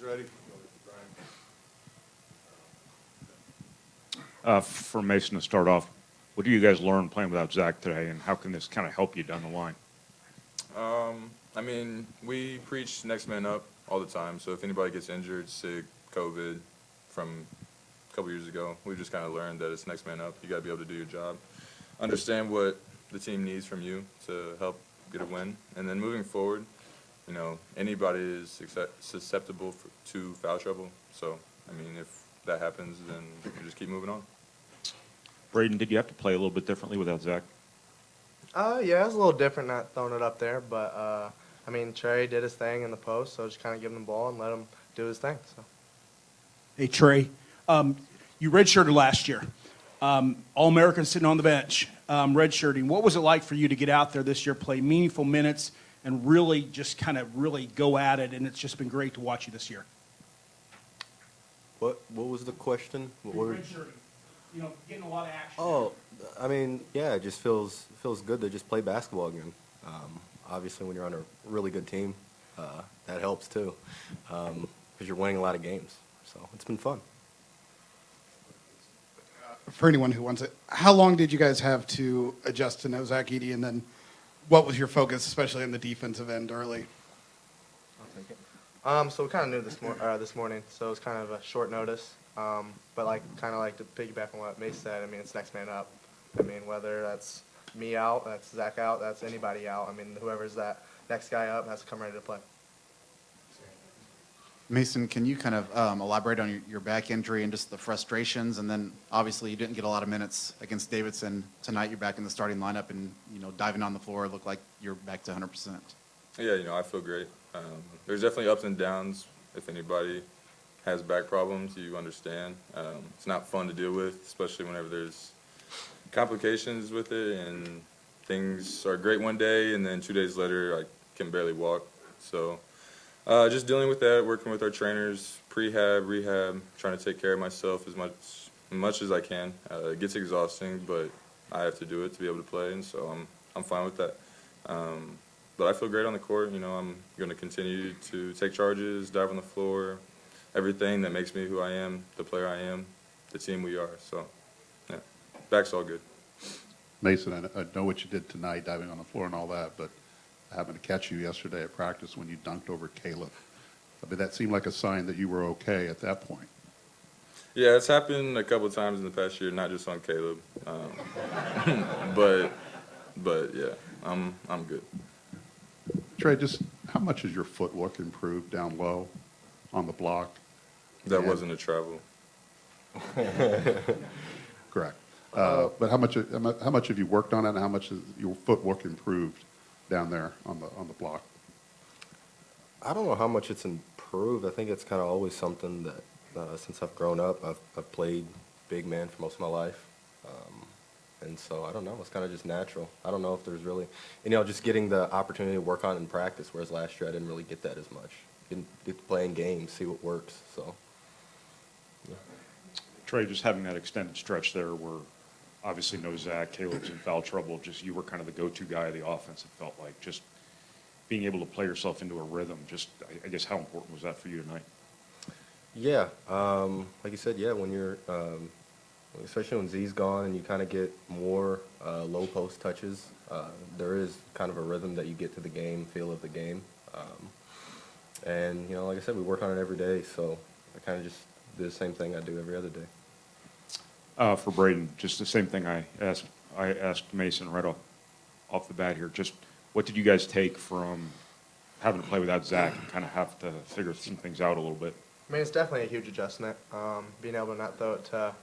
ready. For Mason to start off, what do you guys learn playing without Zach today, and how can this kind of help you down the line? I mean, we preach next man up all the time. So if anybody gets injured, sick, COVID from a couple years ago, we just kind of learned that it's next man up. You got to be able to do your job, understand what the team needs from you to help get a win, and then moving forward, you know, anybody is susceptible to foul trouble. So I mean, if that happens, then we just keep moving on. Braden, did you have to play a little bit differently without Zach? Yeah, it was a little different not throwing it up there, but I mean, Trey did his thing in the post, so just kind of give him the ball and let him do his thing. So. Hey, Trey, you redshirted last year. All-American sitting on the bench, redshirting. What was it like for you to get out there this year, play meaningful minutes, and really just kind of really go at it? And it's just been great to watch you this year. What was the question? What were... Redshirting, you know, getting a lot of action. Oh, I mean, yeah, it just feels good to just play basketball again. Obviously, when you're on a really good team, that helps too, because you're winning a lot of games. So it's been fun. For anyone who wants it, how long did you guys have to adjust to no Zach Edey, and then what was your focus, especially on the defensive end early? So we kind of knew this morning, so it was kind of a short notice. But kind of like to piggyback on what Mace said, I mean, it's next man up. I mean, whether that's me out, that's Zach out, that's anybody out. I mean, whoever's that next guy up has to come ready to play. Mason, can you kind of elaborate on your back injury and just the frustrations? And then obviously you didn't get a lot of minutes against Davidson tonight. You're back in the starting lineup and, you know, diving on the floor. It looked like you're back to 100%. Yeah, you know, I feel great. There's definitely ups and downs. If anybody has back problems, you understand. It's not fun to deal with, especially whenever there's complications with it and things are great one day and then 2 days later I can barely walk. So just dealing with that, working with our trainers, prehab, rehab, trying to take care of myself as much as I can. It gets exhausting, but I have to do it to be able to play, and so I'm fine with that. But I feel great on the court. You know, I'm going to continue to take charges, dive on the floor, everything that makes me who I am, the player I am, the team we are. So, yeah, back's all good. Mason, I know what you did tonight, diving on the floor and all that, but I happened to catch you yesterday at practice when you dunked over Caleb. I mean, that seemed like a sign that you were okay at that point. Yeah, it's happened a couple of times in the past year, not just on Caleb. But yeah, I'm good. Trey, just how much has your footwork improved down low on the block? That wasn't a travel. Correct. But how much have you worked on it, and how much has your footwork improved down there on the block? I don't know how much it's improved. I think it's kind of always something that since I've grown up, I've played big man for most of my life. And so I don't know, it's kind of just natural. I don't know if there's really, you know, just getting the opportunity to work on it in practice, whereas last year I didn't really get that as much. Get to play in games, see what works, so. Yeah. Trey, just having that extended stretch there where obviously no Zach, Caleb's in foul trouble, just you were kind of the go-to guy of the offense, it felt like. Just being able to play yourself into a rhythm, just I guess how important was that for you tonight? Yeah, like you said, yeah, when you're, especially when Z's gone and you kind of get more low post touches, there is kind of a rhythm that you get to the game, feel of the game. And, you know, like I said, we work on it every day, so I kind of just do the same thing I do every other day. For Braden, just the same thing I asked Mason right off the bat here. Just what did you guys take from having to play without Zach and kind of have to figure some things out a little bit? I mean, it's definitely a huge adjustment, being able to not throw it to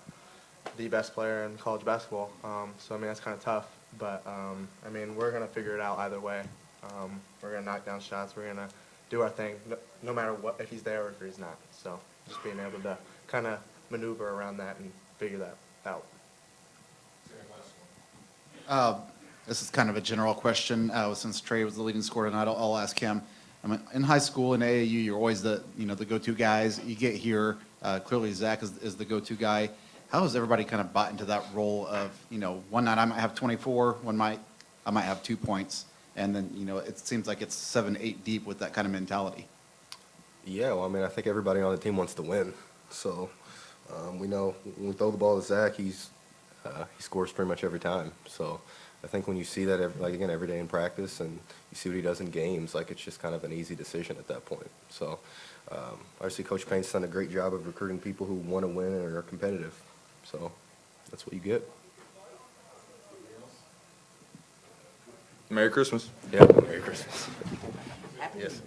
the best player in college basketball. So, I mean, that's kind of tough. But, I mean, we're going to figure it out either way. We're going to knock down shots. We're going to do our thing, no matter what, if he's there or if he's not. So just being able to kind of maneuver around that and figure that out. This is kind of a general question. Since Trey was the leading scorer tonight, I'll ask him. I mean, in high school in AAU, you're always the go-to guys. You get here, clearly Zach is the go-to guy. How has everybody kind of bought into that role of, one night I might have 24, one night I might have 2 points, and then, it seems like it's 7, 8 deep with that kind of mentality? Yeah, well, I mean, I think everybody on the team wants to win. So we know when we throw the ball to Zach, he scores pretty much every time. So I think when you see that, every day in practice, and you see what he does in games, like, it's just kind of an easy decision at that point. So obviously, Coach Payne's done a great job of recruiting people who want to win and are competitive. So that's what you get. Merry Christmas. Yeah, Merry Christmas. Yes.